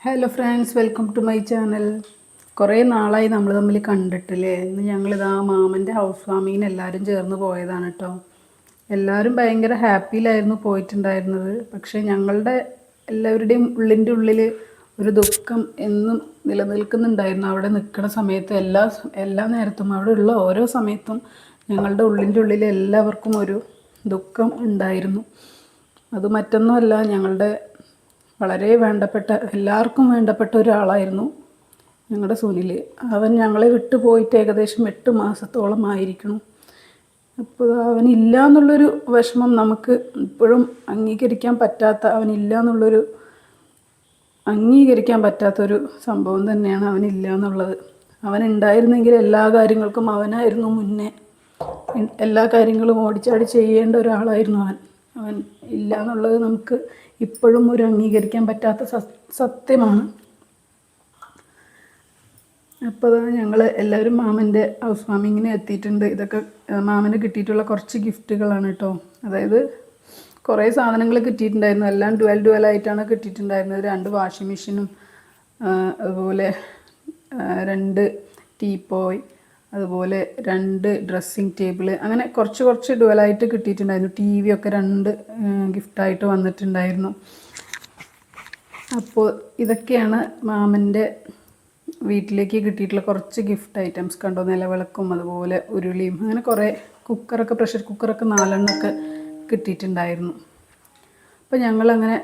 Hello friends, welcome to my channel. കുറേ നാളായി നമ്മൾ തമ്മിൽ കണ്ടിട്ടില്ലേ. ഇന്ന് ഞങ്ങളിതാ മാമൻ്റെ ഹൗസ് വാമിങ്ങിന് എല്ലാവരും ചേർന്ന് പോയതാണ് കേട്ടോ. എല്ലാവരും ഭയങ്കര ഹാപ്പിയിലായിരുന്നു പോയിട്ടുണ്ടായിരുന്നത്. പക്ഷേ ഞങ്ങളുടെ എല്ലാവരുടെയും ഉള്ളിൻ്റെ ഉള്ളിൽ ഒരു ദുഃഖം എന്നും നിലനിൽക്കുന്നുണ്ടായിരുന്നു. അവിടെ നിൽക്കുന്ന സമയത്ത് എല്ലാ നേരത്തും അവിടെ ഉള്ള ഓരോ സമയത്തും ഞങ്ങളുടെ ഉള്ളിൻ്റെ ഉള്ളിൽ എല്ലാവർക്കും ഒരു ദുഃഖം ഉണ്ടായിരുന്നു. അത് മറ്റൊന്നുമല്ല, ഞങ്ങളുടെ വളരെ വേണ്ടപ്പെട്ട എല്ലാവർക്കും വേണ്ടപ്പെട്ട ഒരാളായിരുന്നു ഞങ്ങളുടെ സുനിൽ. അവൻ ഞങ്ങളെ വിട്ടു പോയിട്ട് ഏകദേശം 8 മാസത്തോളമായിരിക്കണം. അപ്പോൾ അവനില്ല എന്നുള്ളൊരു വിഷമം നമുക്ക് ഇപ്പോഴും അംഗീകരിക്കാൻ പറ്റാത്തൊരു സംഭവം തന്നെയാണ് അവനില്ല എന്നുള്ളത്. അവനുണ്ടായിരുന്നെങ്കിൽ എല്ലാ കാര്യങ്ങൾക്കും അവനായിരുന്നു മുന്നേ. എല്ലാ കാര്യങ്ങളും ഓടിച്ചാടി ചെയ്യേണ്ട ഒരാളായിരുന്നു അവൻ ഇല്ല എന്നുള്ളത് നമുക്ക് ഇപ്പോഴും ഒരു അംഗീകരിക്കാൻ പറ്റാത്ത സത്യമാണ്. അപ്പോൾ ഞങ്ങൾ എല്ലാവരും മാമൻ്റെ ഹൗസ് വാമിങ്ങിന് എത്തിയിട്ടുണ്ട്. ഇതൊക്കെ മാമന് കിട്ടിയിട്ടുള്ള കുറച്ച് ഗിഫ്റ്റുകളാണ് കേട്ടോ. അതായത് കുറേ സാധനങ്ങൾ കിട്ടിയിട്ടുണ്ടായിരുന്നു. എല്ലാം ഡുവലായിട്ടാണ് കിട്ടിയിട്ടുണ്ടായിരുന്നത്. 2 വാഷിംഗ് മെഷീനും അതുപോലെ 2 ടീപ്പോയ്, അതുപോലെ 2 ഡ്രസ്സിങ് ടേബിൾ, അങ്ങനെ കുറച്ച് ഡുവലായിട്ട് കിട്ടിയിട്ടുണ്ടായിരുന്നു. TV ഒക്കെ 2 ഗിഫ്റ്റായിട്ട് വന്നിട്ടുണ്ടായിരുന്നു. അപ്പോൾ ഇതൊക്കെയാണ് മാമൻ്റെ വീട്ടിലേക്ക് കിട്ടിയിട്ടുള്ള കുറച്ച് ഗിഫ്റ്റ് ഐറ്റംസ്. കണ്ടോ, നിലവിളക്കും അതുപോലെ ഉരുളിയും, അങ്ങനെ കുറേ പ്രഷർ കുക്കറൊക്കെ 4 എണ്ണമൊക്കെ കിട്ടിയിട്ടുണ്ടായിരുന്നു. അപ്പോൾ ഞങ്ങളങ്ങനെ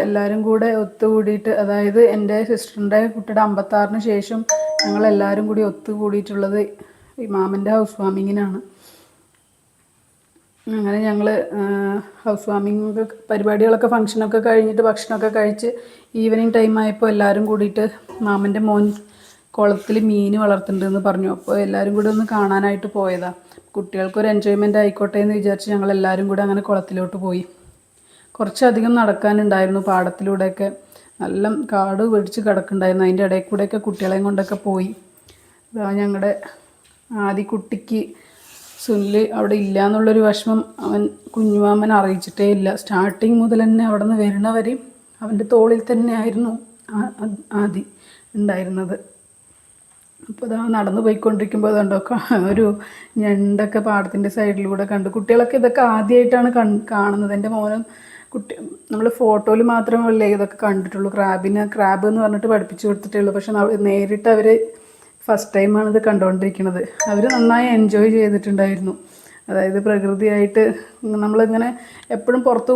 എല്ലാവരും കൂടെ ഒത്തുകൂടിയിട്ട്, അതായത് എൻ്റെ സിസ്റ്ററിൻ്റെ കുട്ടിയുടെ 56-ന് ശേഷം ഞങ്ങളെല്ലാവരും കൂടി ഒത്തുകൂടിയിട്ടുള്ളത് ഈ മാമൻ്റെ ഹൗസ് വാമിങ്ങിനാണ്. അങ്ങനെ ഞങ്ങൾ ഹൗസ് വാമിങ് പരിപാടികളൊക്കെ ഫംഗ്ഷനൊക്കെ കഴിഞ്ഞിട്ട് ഭക്ഷണമൊക്കെ കഴിച്ച് ഈവനിങ് ടൈം ആയപ്പോൾ എല്ലാവരും കൂടിയിട്ട് മാമൻ്റെ മോൻ കുളത്തിൽ മീൻ വളർത്തുന്നുണ്ടെന്ന് പറഞ്ഞു. അപ്പോൾ എല്ലാവരും കൂടി ഒന്ന് കാണാനായിട്ട് പോയതാണ്. കുട്ടികൾക്കൊരു എൻജോയ്മെൻ്റ് ആയിക്കോട്ടെ എന്ന് വിചാരിച്ച് ഞങ്ങളെല്ലാവരും കൂടി അങ്ങനെ കുളത്തിലോട്ട് പോയി. കുറച്ചധികം നടക്കാനുണ്ടായിരുന്നു. പാടത്തിലൂടെയൊക്കെ നല്ല കാട് പിടിച്ച് കിടക്കുന്നുണ്ടായിരുന്നു. അതിൻ്റെ ഇടയിൽ കൂടെയൊക്കെ കുട്ടികളെയും കൊണ്ടൊക്കെ പോയി. ഞങ്ങളുടെ ആദ്യക്കുട്ടിക്ക് സുനിൽ അവിടെ ഇല്ല എന്നുള്ളൊരു വിഷമം കുഞ്ഞുമാമൻ അറിയിച്ചിട്ടേ ഇല്ല. സ്റ്റാർട്ടിങ് മുതൽ തന്നെ അവിടെ നിന്ന് വരുന്നവരെയും അവൻ്റെ തോളിൽ തന്നെ ആയിരുന്നു ആദ്യം ഉണ്ടായിരുന്നത്. അപ്പോൾ നടന്നു പോയിക്കൊണ്ടിരിക്കുമ്പോൾ അതുകൊണ്ടോ ഒരു ഞണ്ടൊക്കെ പാടത്തിൻ്റെ സൈഡിലൂടെ കണ്ടു. കുട്ടികളൊക്കെ ഇതൊക്കെ ആദ്യമായിട്ടാണ് കാണുന്നത്. എൻ്റെ മോനും നമ്മൾ ഫോട്ടോയിൽ മാത്രമല്ലേ ഇതൊക്കെ കണ്ടിട്ടുള്ളൂ. ക്രാബ് എന്ന് പറഞ്ഞിട്ട് പഠിപ്പിച്ചു കൊടുത്തിട്ടേ ഉള്ളൂ. പക്ഷെ നേരിട്ട് അവർ ഫസ്റ്റ് ടൈമാണ് ഇത് കണ്ടുകൊണ്ടിരിക്കുന്നത്. അവർ നന്നായി എൻജോയ് ചെയ്തിട്ടുണ്ടായിരുന്നു. അതായത് പ്രകൃതിയായിട്ട് നമ്മളിങ്ങനെ എപ്പോഴും പുറത്ത്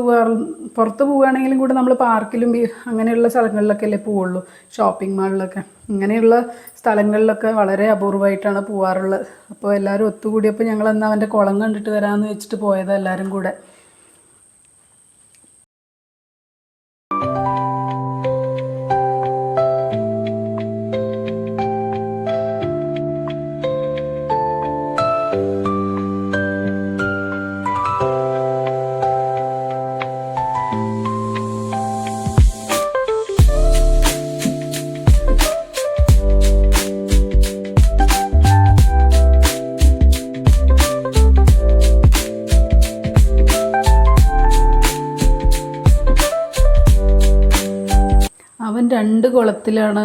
പോവുകയാണെങ്കിലും കൂടെ നമ്മൾ പാർക്കിലും അങ്ങനെയുള്ള സ്ഥലങ്ങളിലൊക്കെ അല്ലേ പോവുള്ളൂ, ഷോപ്പിംഗ് മാളിലൊക്കെ. ഇങ്ങനെയുള്ള സ്ഥലങ്ങളിലൊക്കെ വളരെ അപൂർവമായിട്ടാണ് പോവാറുള്ളത്. അപ്പോൾ എല്ലാവരും ഒത്തുകൂടിയപ്പോൾ ഞങ്ങൾ എന്നാൽ അവൻ്റെ കുളം കണ്ടിട്ട് വരാമെന്ന് വെച്ചിട്ട് പോയതാണ് എല്ലാവരും കൂടെ. അവൻ 2 കുളത്തിലാണ്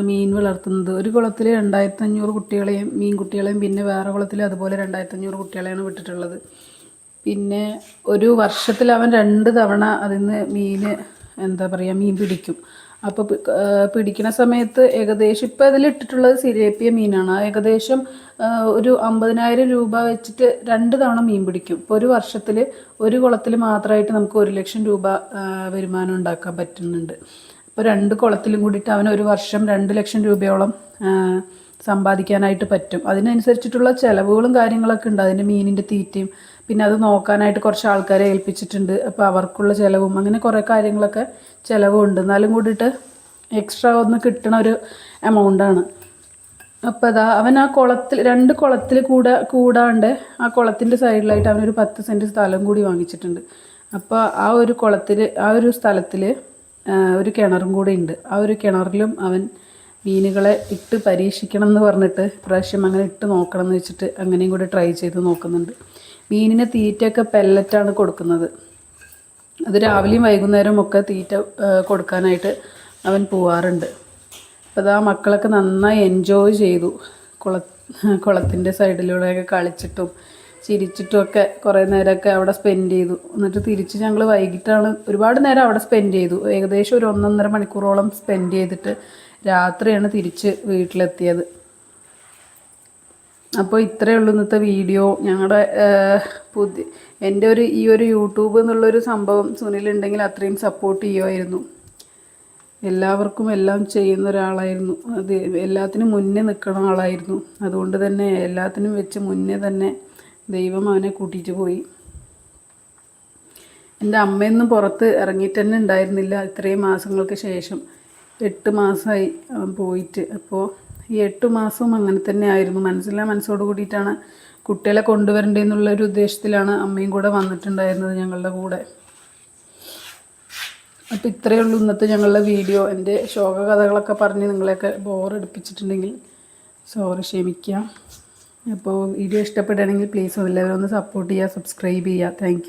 മീൻ വളർത്തുന്നത്. ഒരു കുളത്തിൽ 2500 കുട്ടികളെയും മീൻകുട്ടികളെയും, പിന്നെ വേറെ കുളത്തിൽ അതുപോലെ 2500 കുട്ടികളെയാണ് വിട്ടിട്ടുള്ളത്. പിന്നെ ഒരു വർഷത്തിൽ അവൻ 2 തവണ അതിൽ നിന്ന് മീൻ പിടിക്കും. അപ്പോൾ പിടിക്കുന്ന സമയത്ത് ഏകദേശം ഇപ്പോൾ അതിലിട്ടിട്ടുള്ളത് സിലേപ്പിയ മീനാണ്. ഏകദേശം ഒരു 50,000 രൂപ വെച്ചിട്ട് 2 തവണ മീൻ പിടിക്കും. ഇപ്പോൾ ഒരു വർഷത്തിൽ ഒരു കുളത്തിൽ മാത്രമായിട്ട് നമുക്ക് 1 ലക്ഷം രൂപ വരുമാനം ഉണ്ടാക്കാൻ പറ്റുന്നുണ്ട്. അപ്പോൾ 2 കുളത്തിലും കൂടിയിട്ട് അവന് ഒരു വർഷം 2 ലക്ഷം രൂപയോളം സമ്പാദിക്കാനായിട്ട് പറ്റും. അതിനനുസരിച്ചിട്ടുള്ള ചിലവുകളും കാര്യങ്ങളൊക്കെ ഉണ്ട്. അതിൻ്റെ മീനിൻ്റെ തീറ്റയും പിന്നെ അത് നോക്കാനായിട്ട് കുറച്ച് ആൾക്കാരെ ഏൽപ്പിച്ചിട്ടുണ്ട്. അപ്പോൾ അവർക്കുള്ള ചിലവും അങ്ങനെ കുറേ കാര്യങ്ങളൊക്കെ ചിലവുണ്ട്. എന്നാലും കൂടിയിട്ട് എക്സ്ട്രാ ഒന്ന് കിട്ടണ ഒരു എമൗണ്ടാണ്. അപ്പോൾ അവൻ ആ കുളത്തിൽ 2 കുളത്തിൽ കൂടാണ്ട് ആ കുളത്തിൻ്റെ സൈഡിലായിട്ട് അവനൊരു 10 സെൻറ്റ് സ്ഥലം കൂടി വാങ്ങിച്ചിട്ടുണ്ട്. അപ്പോൾ ആ ഒരു സ്ഥലത്തിൽ ഒരു കിണറും കൂടി ഉണ്ട്. ആ ഒരു കിണറിലും അവൻ മീനുകളെ ഇട്ട് പരീക്ഷിക്കണം എന്ന് പറഞ്ഞിട്ട് പ്രാവശ്യം അങ്ങനെ ഇട്ട് നോക്കണം എന്ന് വെച്ചിട്ട് അങ്ങനെയും കൂടി ട്രൈ ചെയ്ത് നോക്കുന്നുണ്ട്. മീനിന് തീറ്റയൊക്കെ പെല്ലറ്റാണ് കൊടുക്കുന്നത്. അത് രാവിലെയും വൈകുന്നേരവും ഒക്കെ തീറ്റ കൊടുക്കാനായിട്ട് അവൻ പോവാറുണ്ട്. അപ്പോൾ അതാ മക്കളൊക്കെ നന്നായി എൻജോയ് ചെയ്തു. കുളത്തിൻ്റെ സൈഡിലൂടെയൊക്കെ കളിച്ചിട്ടും ചിരിച്ചിട്ടും ഒക്കെ കുറേ നേരമൊക്കെ അവിടെ സ്പെൻഡ് ചെയ്തു. എന്നിട്ട് തിരിച്ച് ഞങ്ങൾ വൈകിട്ടാണ് ഒരുപാട് നേരം അവിടെ സ്പെൻഡ് ചെയ്തു. ഏകദേശം ഒരു 1.5 മണിക്കൂറോളം സ്പെൻഡ് ചെയ്തിട്ട് രാത്രിയാണ് തിരിച്ച് വീട്ടിലെത്തിയത്. അപ്പോൾ ഇത്രയേ ഉള്ളൂ ഇന്നത്തെ വീഡിയോ. ഞങ്ങളുടെ എൻ്റെ ഈ ഒരു യൂട്യൂബ് എന്നുള്ളൊരു സംഭവം സുനിലുണ്ടെങ്കിൽ അത്രയും സപ്പോർട്ട് ചെയ്യുമായിരുന്നു. എല്ലാവർക്കും എല്ലാം ചെയ്യുന്ന ഒരാളായിരുന്നു. അത് എല്ലാത്തിനും മുന്നേ നിൽക്കുന്ന ആളായിരുന്നു. അതുകൊണ്ട് തന്നെ എല്ലാത്തിനും വെച്ച് മുന്നേ തന്നെ ദൈവം അവനെ കൂട്ടിയിട്ട് പോയി. എൻ്റെ അമ്മയൊന്നും പുറത്ത് ഇറങ്ങിയിട്ട് തന്നെ ഉണ്ടായിരുന്നില്ല ഇത്രയും മാസങ്ങൾക്ക് ശേഷം. 8 മാസമായി അവൻ പോയിട്ട്. അപ്പോൾ ഈ 8 മാസവും അങ്ങനെ തന്നെ ആയിരുന്നു. മനസ്സോട് കൂടിയിട്ടാണ് കുട്ടികളെ കൊണ്ടുവരേണ്ടതെന്നുള്ളൊരു ഉദ്ദേശത്തിലാണ് അമ്മയും കൂടെ വന്നിട്ടുണ്ടായിരുന്നത് ഞങ്ങളുടെ കൂടെ. അപ്പോൾ ഇത്രയേ ഉള്ളൂ ഇന്നത്തെ ഞങ്ങളുടെ വീഡിയോ. എൻ്റെ ശോക കഥകളൊക്കെ പറഞ്ഞ് നിങ്ങളെയൊക്കെ ബോറടിപ്പിച്ചിട്ടുണ്ടെങ്കിൽ സോറി, ക്ഷമിക്കാം. അപ്പോൾ വീഡിയോ ഇഷ്ടപ്പെടുകയാണെങ്കിൽ പ്ലീസ് എല്ലാവരും ഒന്ന് സപ്പോർട്ട് ചെയ്യുക, സബ്സ്ക്രൈബ് ചെയ്യുക. താങ്ക്